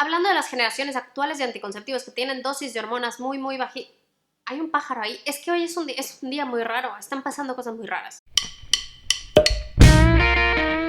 Hablando de las generaciones actuales de anticonceptivos que tienen dosis de hormonas muy bajitas. Hay un pájaro ahí. Es que hoy es un día muy raro. Están pasando cosas muy raras.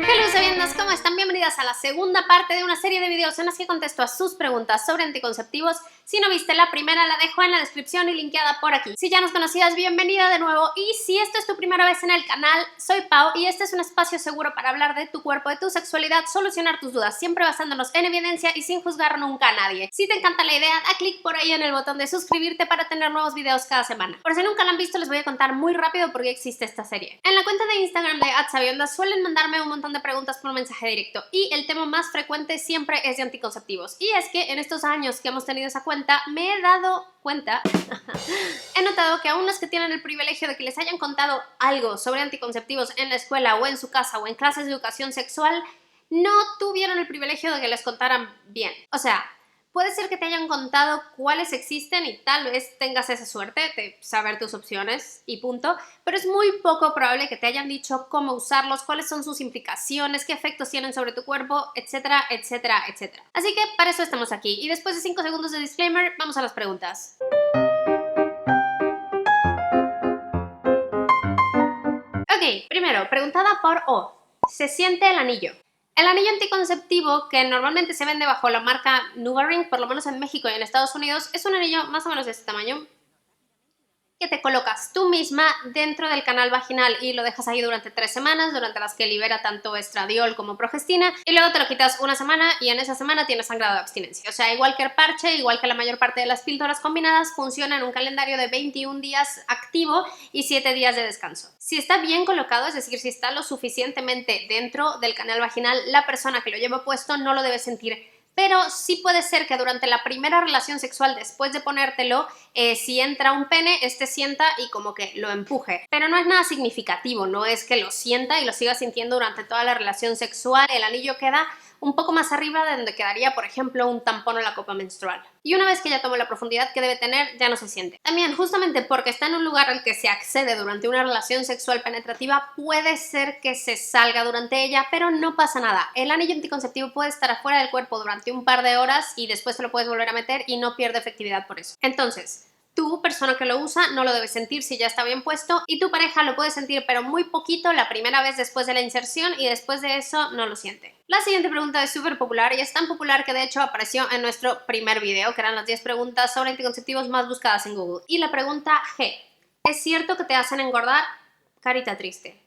Hello sabiendas, ¿cómo están? Bienvenidas a la segunda parte de una serie de videos en las que contesto a sus preguntas sobre anticonceptivos. Si no viste la primera, la dejo en la descripción y linkeada por aquí. Si ya nos conocías, bienvenida de nuevo. Y si esta es tu primera vez en el canal, soy Pau y este es un espacio seguro para hablar de tu cuerpo, de tu sexualidad, solucionar tus dudas, siempre basándonos en evidencia y sin juzgar nunca a nadie. Si te encanta la idea, da clic por ahí en el botón de suscribirte para tener nuevos videos cada semana. Por si nunca la han visto, les voy a contar muy rápido por qué existe esta serie. En la cuenta de Instagram de @sabiondas suelen mandarme un montón de preguntas por mensaje directo y el tema más frecuente siempre es de anticonceptivos. Y es que en estos años que hemos tenido esa cuenta me he dado cuenta, he notado que aún los que tienen el privilegio de que les hayan contado algo sobre anticonceptivos en la escuela o en su casa o en clases de educación sexual, no tuvieron el privilegio de que les contaran bien. O sea, puede ser que te hayan contado cuáles existen y tal vez tengas esa suerte de saber tus opciones y punto, pero es muy poco probable que te hayan dicho cómo usarlos, cuáles son sus implicaciones, qué efectos tienen sobre tu cuerpo, etcétera, etcétera, etcétera. Así que para eso estamos aquí y después de 5 segundos de disclaimer, vamos a las preguntas. Ok, primero, preguntada por O. ¿Se siente el anillo? El anillo anticonceptivo, que normalmente se vende bajo la marca NuvaRing, por lo menos en México y en Estados Unidos, es un anillo más o menos de este tamaño que te colocas tú misma dentro del canal vaginal y lo dejas ahí durante 3 semanas, durante las que libera tanto estradiol como progestina, y luego te lo quitas una semana y en esa semana tienes sangrado de abstinencia. O sea, igual que el parche, igual que la mayor parte de las píldoras combinadas, funciona en un calendario de 21 días activo y 7 días de descanso. Si está bien colocado, es decir, si está lo suficientemente dentro del canal vaginal, la persona que lo lleva puesto no lo debe sentir. Pero sí puede ser que durante la primera relación sexual después de ponértelo, si entra un pene, sienta y como que lo empuje. Pero no es nada significativo, no es que lo sienta y lo siga sintiendo durante toda la relación sexual. El anillo queda un poco más arriba de donde quedaría, por ejemplo, un tampón o la copa menstrual. Y una vez que ya tomó la profundidad que debe tener, ya no se siente. También, justamente porque está en un lugar al que se accede durante una relación sexual penetrativa, puede ser que se salga durante ella, pero no pasa nada. El anillo anticonceptivo puede estar afuera del cuerpo durante un par de horas y después te lo puedes volver a meter y no pierde efectividad por eso. Entonces, tú, persona que lo usa, no lo debes sentir si ya está bien puesto y tu pareja lo puede sentir pero muy poquito la primera vez después de la inserción y después de eso no lo siente. La siguiente pregunta es súper popular y es tan popular que de hecho apareció en nuestro primer video, que eran las 10 preguntas sobre anticonceptivos más buscadas en Google. Y la pregunta G: ¿es cierto que te hacen engordar? Carita triste.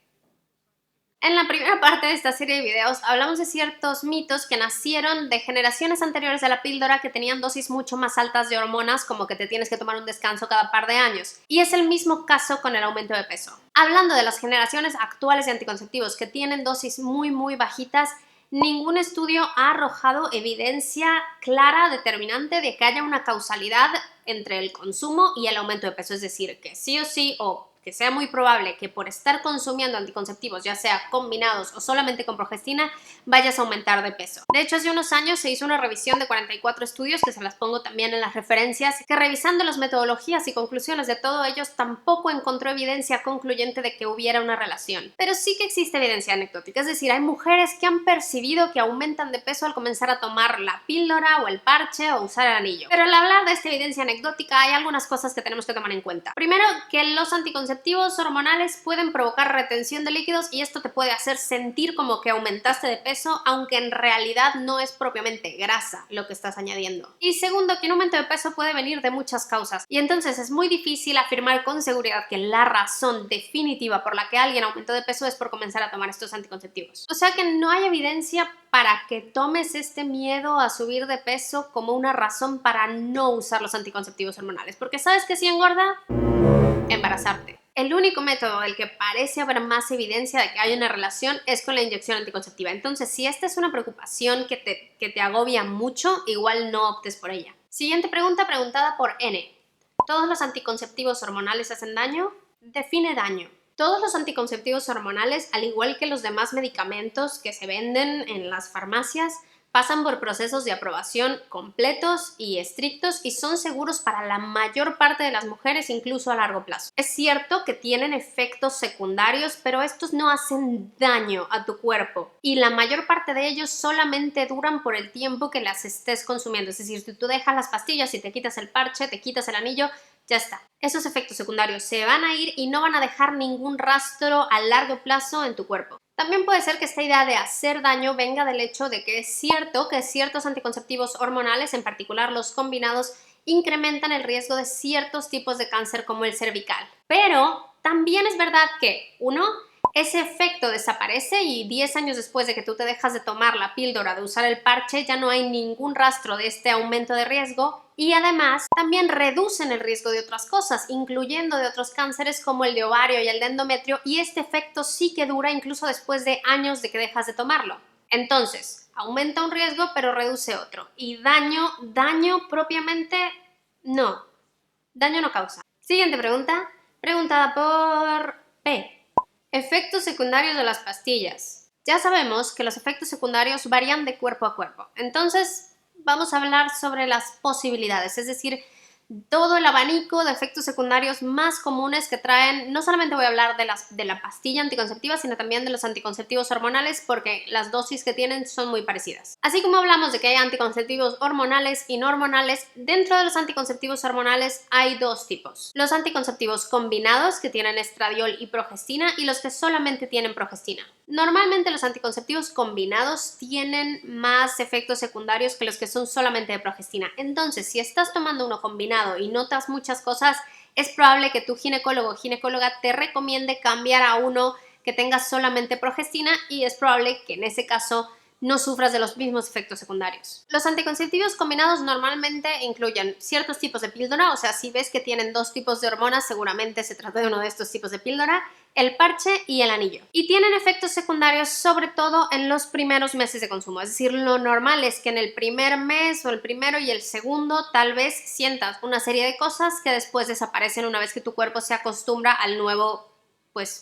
En la primera parte de esta serie de videos hablamos de ciertos mitos que nacieron de generaciones anteriores de la píldora que tenían dosis mucho más altas de hormonas, como que te tienes que tomar un descanso cada par de años. Y es el mismo caso con el aumento de peso. Hablando de las generaciones actuales de anticonceptivos que tienen dosis muy bajitas, ningún estudio ha arrojado evidencia clara, determinante de que haya una causalidad entre el consumo y el aumento de peso. Es decir, que sí o sí, o que sea muy probable que por estar consumiendo anticonceptivos, ya sea combinados o solamente con progestina, vayas a aumentar de peso. De hecho, hace unos años se hizo una revisión de 44 estudios, que se las pongo también en las referencias, que revisando las metodologías y conclusiones de todos ellos, tampoco encontró evidencia concluyente de que hubiera una relación. Pero sí que existe evidencia anecdótica, es decir, hay mujeres que han percibido que aumentan de peso al comenzar a tomar la píldora o el parche o usar el anillo. Pero al hablar de esta evidencia anecdótica hay algunas cosas que tenemos que tomar en cuenta. Primero, que los anticonceptivos hormonales pueden provocar retención de líquidos y esto te puede hacer sentir como que aumentaste de peso, aunque en realidad no es propiamente grasa lo que estás añadiendo. Y segundo, que un aumento de peso puede venir de muchas causas y entonces es muy difícil afirmar con seguridad que la razón definitiva por la que alguien aumentó de peso es por comenzar a tomar estos anticonceptivos. O sea que no hay evidencia para que tomes este miedo a subir de peso como una razón para no usar los anticonceptivos hormonales, porque ¿sabes que sí engorda? Embarazarte. El único método del que parece haber más evidencia de que hay una relación es con la inyección anticonceptiva. Entonces, si esta es una preocupación que te agobia mucho, igual no optes por ella. Siguiente pregunta, preguntada por N. ¿Todos los anticonceptivos hormonales hacen daño? Define daño. Todos los anticonceptivos hormonales, al igual que los demás medicamentos que se venden en las farmacias, Pasan por procesos de aprobación completos y estrictos y son seguros para la mayor parte de las mujeres, incluso a largo plazo. Es cierto que tienen efectos secundarios, pero estos no hacen daño a tu cuerpo y la mayor parte de ellos solamente duran por el tiempo que las estés consumiendo. Es decir, si tú dejas las pastillas y te quitas el parche, te quitas el anillo, ya está. Esos efectos secundarios se van a ir y no van a dejar ningún rastro a largo plazo en tu cuerpo. También puede ser que esta idea de hacer daño venga del hecho de que es cierto que ciertos anticonceptivos hormonales, en particular los combinados, incrementan el riesgo de ciertos tipos de cáncer como el cervical. Pero también es verdad que, uno, ese efecto desaparece y 10 años después de que tú te dejas de tomar la píldora, de usar el parche, ya no hay ningún rastro de este aumento de riesgo y además también reducen el riesgo de otras cosas, incluyendo de otros cánceres como el de ovario y el de endometrio, y este efecto sí que dura incluso después de años de que dejas de tomarlo. Entonces, aumenta un riesgo pero reduce otro. Y daño propiamente, no. Daño no causa. Siguiente pregunta, preguntada por P. Efectos secundarios de las pastillas. Ya sabemos que los efectos secundarios varían de cuerpo a cuerpo. Entonces, vamos a hablar sobre las posibilidades, es decir, todo el abanico de efectos secundarios más comunes que traen. No solamente voy a hablar de la pastilla anticonceptiva, sino también de los anticonceptivos hormonales, porque las dosis que tienen son muy parecidas. Así como hablamos de que hay anticonceptivos hormonales y no hormonales, dentro de los anticonceptivos hormonales hay dos tipos. Los anticonceptivos combinados, que tienen estradiol y progestina, y los que solamente tienen progestina. Normalmente los anticonceptivos combinados tienen más efectos secundarios que los que son solamente de progestina. Entonces, si estás tomando uno combinado y notas muchas cosas, es probable que tu ginecólogo o ginecóloga te recomiende cambiar a uno que tenga solamente progestina y es probable que en ese caso no sufras de los mismos efectos secundarios. Los anticonceptivos combinados normalmente incluyen ciertos tipos de píldora, o sea, si ves que tienen dos tipos de hormonas, seguramente se trata de uno de estos tipos de píldora, el parche y el anillo. Y tienen efectos secundarios sobre todo en los primeros meses de consumo, es decir, lo normal es que en el primer mes o el primero y el segundo tal vez sientas una serie de cosas que después desaparecen una vez que tu cuerpo se acostumbra al nuevo,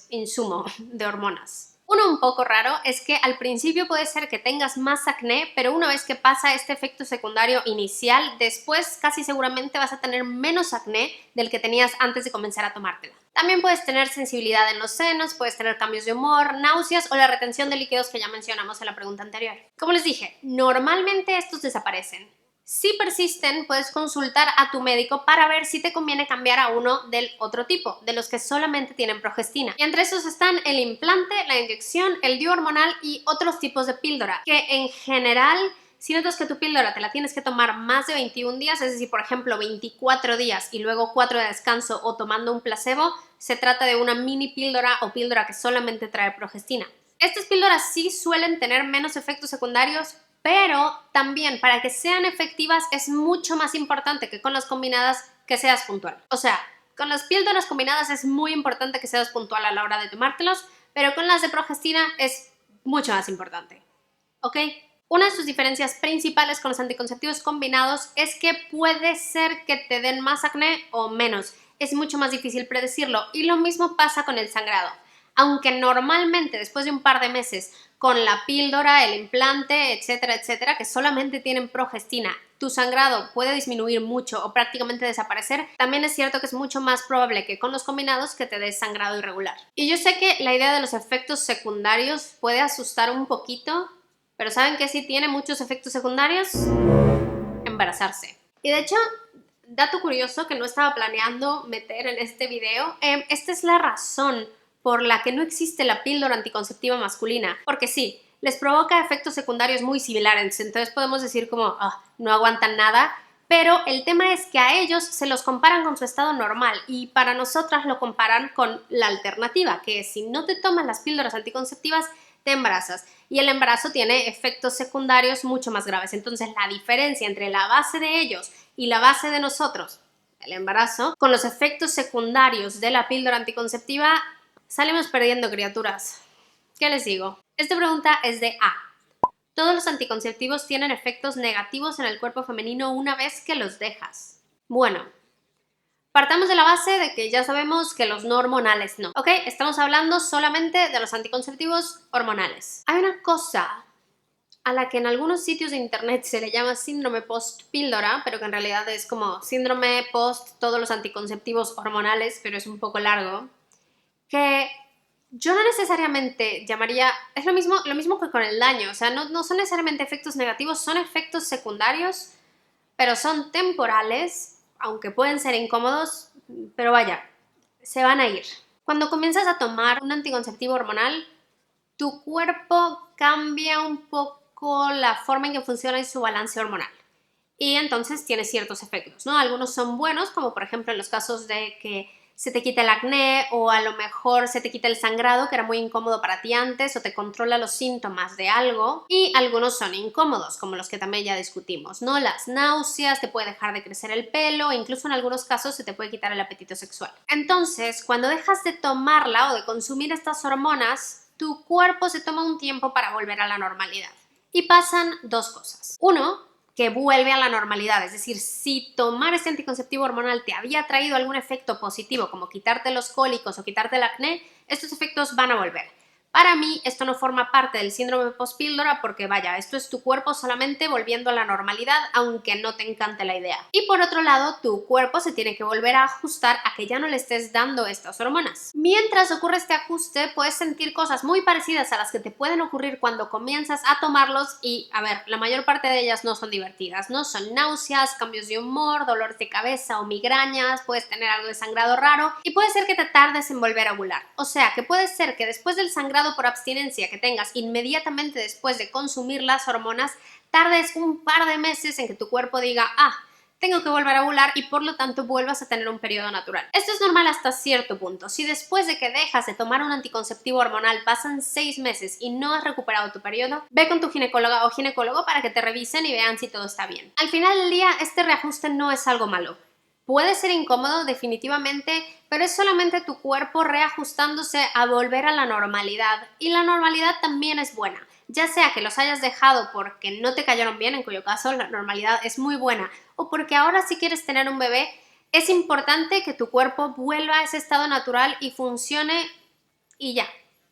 insumo de hormonas. Uno un poco raro es que al principio puede ser que tengas más acné, pero una vez que pasa este efecto secundario inicial, después casi seguramente vas a tener menos acné del que tenías antes de comenzar a tomártela. También puedes tener sensibilidad en los senos, puedes tener cambios de humor, náuseas o la retención de líquidos que ya mencionamos en la pregunta anterior. Como les dije, normalmente estos desaparecen. Si persisten, puedes consultar a tu médico para ver si te conviene cambiar a uno del otro tipo, de los que solamente tienen progestina. Y entre esos están el implante, la inyección, el DIU hormonal y otros tipos de píldora, que en general, si notas que tu píldora te la tienes que tomar más de 21 días, es decir, por ejemplo, 24 días y luego 4 de descanso o tomando un placebo, se trata de una mini píldora o píldora que solamente trae progestina. Estas píldoras sí suelen tener menos efectos secundarios, pero también para que sean efectivas es mucho más importante que con las combinadas que seas puntual. O sea, con las píldoras combinadas es muy importante que seas puntual a la hora de tomártelos, pero con las de progestina es mucho más importante. ¿Ok? Una de sus diferencias principales con los anticonceptivos combinados es que puede ser que te den más acné o menos. Es mucho más difícil predecirlo y lo mismo pasa con el sangrado. Aunque normalmente después de un par de meses con la píldora, el implante, etcétera, etcétera, que solamente tienen progestina, tu sangrado puede disminuir mucho o prácticamente desaparecer, también es cierto que es mucho más probable que con los combinados que te des sangrado irregular. Y yo sé que la idea de los efectos secundarios puede asustar un poquito, pero ¿saben qué sí tiene muchos efectos secundarios? Embarazarse. Y de hecho, dato curioso que no estaba planeando meter en este video, esta es la razón por la que no existe la píldora anticonceptiva masculina, porque sí, les provoca efectos secundarios muy similares, entonces podemos decir como, no aguantan nada, pero el tema es que a ellos se los comparan con su estado normal y para nosotras lo comparan con la alternativa, que es si no te tomas las píldoras anticonceptivas, te embarazas y el embarazo tiene efectos secundarios mucho más graves. Entonces la diferencia entre la base de ellos y la base de nosotros, el embarazo, con los efectos secundarios de la píldora anticonceptiva, salimos perdiendo, criaturas. ¿Qué les digo? Esta pregunta es de A. ¿Todos los anticonceptivos tienen efectos negativos en el cuerpo femenino una vez que los dejas? Bueno, partamos de la base de que ya sabemos que los no hormonales no. ¿Ok? Estamos hablando solamente de los anticonceptivos hormonales. Hay a la que en algunos sitios de internet se le llama síndrome post-píldora, pero que en realidad es como síndrome post todos los anticonceptivos hormonales, pero es un poco largo, que yo no necesariamente llamaría, es lo mismo que con el daño, o sea, no son necesariamente efectos negativos, son efectos secundarios, pero son temporales, aunque pueden ser incómodos, pero vaya, se van a ir. Cuando comienzas a tomar un anticonceptivo hormonal, tu cuerpo cambia un poco la forma en que funciona y su balance hormonal. Y entonces tiene ciertos efectos, ¿no? Algunos son buenos, como por ejemplo en los casos de que se te quita el acné o a lo mejor se te quita el sangrado, que era muy incómodo para ti antes, o te controla los síntomas de algo. Y algunos son incómodos, como los que también ya discutimos, ¿no? Las náuseas, te puede dejar de crecer el pelo, e incluso en algunos casos se te puede quitar el apetito sexual. Entonces, cuando dejas de tomarla o de consumir estas hormonas, tu cuerpo se toma un tiempo para volver a la normalidad. Y pasan dos cosas. Uno, que vuelve a la normalidad, es decir, si tomar este anticonceptivo hormonal te había traído algún efecto positivo, como quitarte los cólicos o quitarte el acné, estos efectos van a volver. Para mí, esto no forma parte del síndrome post-píldora porque, vaya, esto es tu cuerpo solamente volviendo a la normalidad, aunque no te encante la idea. Y por otro lado, tu cuerpo se tiene que volver a ajustar a que ya no le estés dando estas hormonas. Mientras ocurre este ajuste, puedes sentir cosas muy parecidas a las que te pueden ocurrir cuando comienzas a tomarlos y, a ver, la mayor parte de ellas no son divertidas, ¿no? Son náuseas, cambios de humor, dolores de cabeza o migrañas, puedes tener algo de sangrado raro y puede ser que te tardes en volver a ovular. O sea, que puede ser que después del sangrado por abstinencia que tengas inmediatamente después de consumir las hormonas, tardes un par de meses en que tu cuerpo diga, tengo que volver a ovular y por lo tanto vuelvas a tener un periodo natural. Esto es normal hasta cierto punto. Si después de que dejas de tomar un anticonceptivo hormonal pasan 6 meses y no has recuperado tu periodo, ve con tu ginecóloga o ginecólogo para que te revisen y vean si todo está bien. Al final del día, este reajuste no es algo malo. Puede ser incómodo definitivamente, pero es solamente tu cuerpo reajustándose a volver a la normalidad y la normalidad también es buena, ya sea que los hayas dejado porque no te cayeron bien, en cuyo caso la normalidad es muy buena, o porque ahora sí quieres tener un bebé, es importante que tu cuerpo vuelva a ese estado natural y funcione y ya,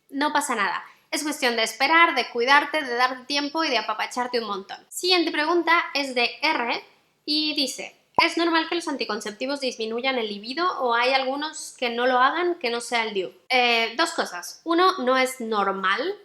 no pasa nada. Es cuestión de esperar, de cuidarte, de darte tiempo y de apapacharte un montón. Siguiente pregunta es de R y dice: ¿es normal que los anticonceptivos disminuyan el libido o hay algunos que no lo hagan, que no sea el DIU? Dos cosas. Uno, no es normal.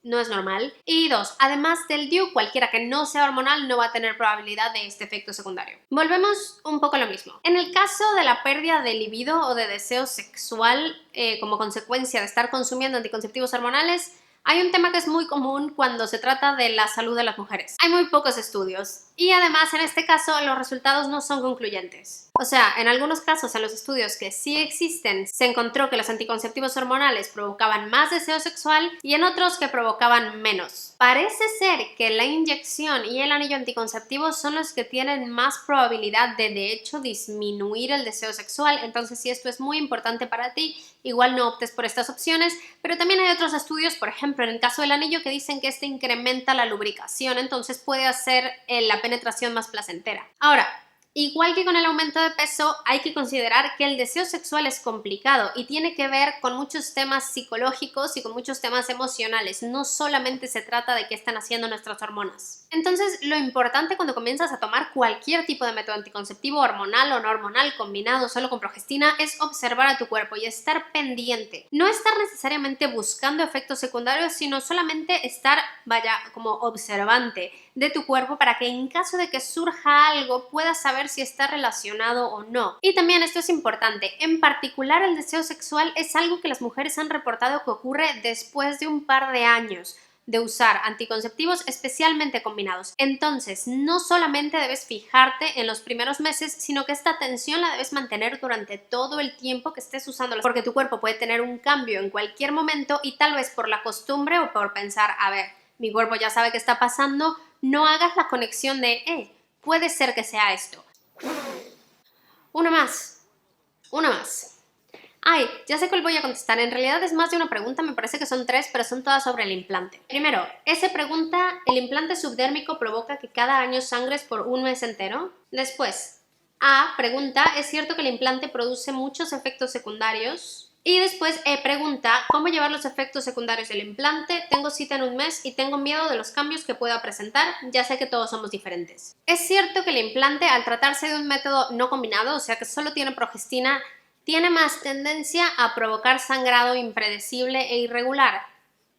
No es normal. Y dos, además del DIU, cualquiera que no sea hormonal no va a tener probabilidad de este efecto secundario. Volvemos un poco a lo mismo. En el caso de la pérdida de libido o de deseo sexual como consecuencia de estar consumiendo anticonceptivos hormonales, hay un tema que es muy común cuando se trata de la salud de las mujeres. Hay muy pocos estudios y además en este caso los resultados no son concluyentes. O sea, en algunos casos en los estudios que sí existen se encontró que los anticonceptivos hormonales provocaban más deseo sexual y en otros que provocaban menos. Parece ser que la inyección y el anillo anticonceptivo son los que tienen más probabilidad de hecho disminuir el deseo sexual, entonces si esto es muy importante para ti, igual no optes por estas opciones, pero también hay otros estudios, por ejemplo en el caso del anillo, que dicen que este incrementa la lubricación, entonces puede hacer la penetración más placentera. Ahora, igual que con el aumento de peso, hay que considerar que el deseo sexual es complicado y tiene que ver con muchos temas psicológicos y con muchos temas emocionales. No solamente se trata de qué están haciendo nuestras hormonas. Entonces, lo importante cuando comienzas a tomar cualquier tipo de método anticonceptivo, hormonal o no hormonal, combinado solo con progestina, es observar a tu cuerpo y estar pendiente. No estar necesariamente buscando efectos secundarios, sino solamente estar, como observante de tu cuerpo para que en caso de que surja algo puedas saber si está relacionado o no. Y también esto es importante, en particular el deseo sexual es algo que las mujeres han reportado que ocurre después de un par de años de usar anticonceptivos especialmente combinados. Entonces, no solamente debes fijarte en los primeros meses, sino que esta atención la debes mantener durante todo el tiempo que estés usándolos, porque tu cuerpo puede tener un cambio en cualquier momento y tal vez por la costumbre o por pensar, a ver, mi cuerpo ya sabe qué está pasando, no hagas la conexión de, puede ser que sea esto. Uno más. Ay, ya sé cuál voy a contestar. En realidad es más de una pregunta, me parece que son 3, pero son todas sobre el implante. Primero, S pregunta, ¿el implante subdérmico provoca que cada año sangres por un mes entero? Después, A pregunta, ¿es cierto que el implante produce muchos efectos secundarios? Y después pregunta cómo llevar los efectos secundarios del implante, tengo cita en un mes y tengo miedo de los cambios que pueda presentar, ya sé que todos somos diferentes. Es cierto que el implante, al tratarse de un método no combinado, o sea que solo tiene progestina, tiene más tendencia a provocar sangrado impredecible e irregular,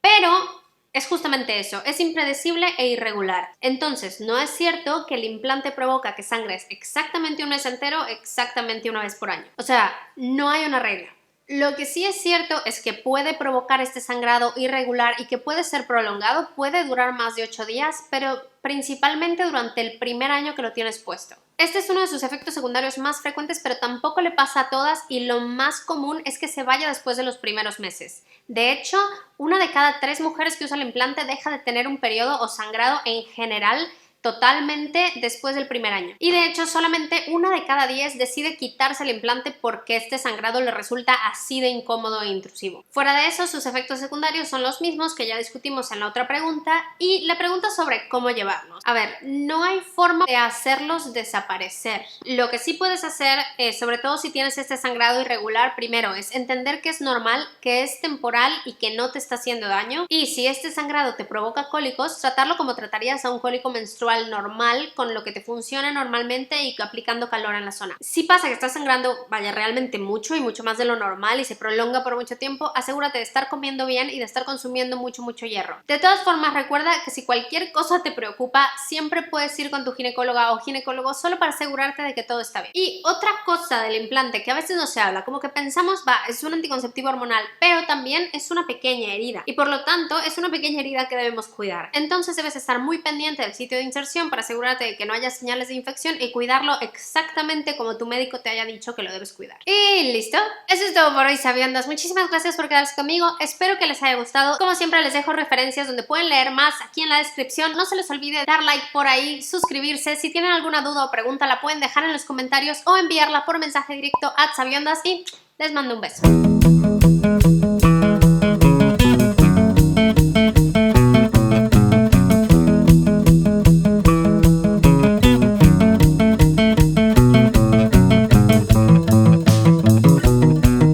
pero es justamente eso, es impredecible e irregular. Entonces, no es cierto que el implante provoca que sangres exactamente un mes entero, exactamente una vez por año. O sea, no hay una regla. Lo que sí es cierto es que puede provocar este sangrado irregular y que puede ser prolongado, puede durar más de 8 días, pero principalmente durante el primer año que lo tienes puesto. Este es uno de sus efectos secundarios más frecuentes, pero tampoco le pasa a todas y lo más común es que se vaya después de los primeros meses. De hecho, 1 de cada 3 mujeres que usa el implante deja de tener un periodo o sangrado en general totalmente después del primer año. Y de hecho, solamente 1 de cada 10 decide quitarse el implante porque este sangrado le resulta así de incómodo e intrusivo. Fuera de eso, sus efectos secundarios son los mismos que ya discutimos en la otra pregunta y la pregunta sobre cómo llevarlos. A ver, no hay forma de hacerlos desaparecer. Lo que sí puedes hacer, sobre todo si tienes este sangrado irregular, primero es entender que es normal, que es temporal y que no te está haciendo daño. Y si este sangrado te provoca cólicos, tratarlo como tratarías a un cólico menstrual normal, con lo que te funciona normalmente y aplicando calor en la zona. Si pasa que estás sangrando, vaya, realmente mucho y mucho más de lo normal y se prolonga por mucho tiempo, asegúrate de estar comiendo bien y de estar consumiendo mucho hierro. De todas formas, recuerda que si cualquier cosa te preocupa, siempre puedes ir con tu ginecóloga o ginecólogo solo para asegurarte de que todo está bien. Y otra cosa del implante que a veces no se habla, como que pensamos, es un anticonceptivo hormonal, pero también es una pequeña herida y por lo tanto es una pequeña herida que debemos cuidar. Entonces debes estar muy pendiente del sitio de inserción para asegurarte de que no haya señales de infección y cuidarlo exactamente como tu médico te haya dicho que lo debes cuidar. Y listo, eso es todo por hoy, sabiendas. Muchísimas gracias por quedarse conmigo, espero que les haya gustado. Como siempre les dejo referencias donde pueden leer más aquí en la descripción. No se les olvide dar like por ahí, suscribirse. Si tienen alguna duda o pregunta la pueden dejar en los comentarios o enviarla por mensaje directo a Sabiondas y les mando un beso.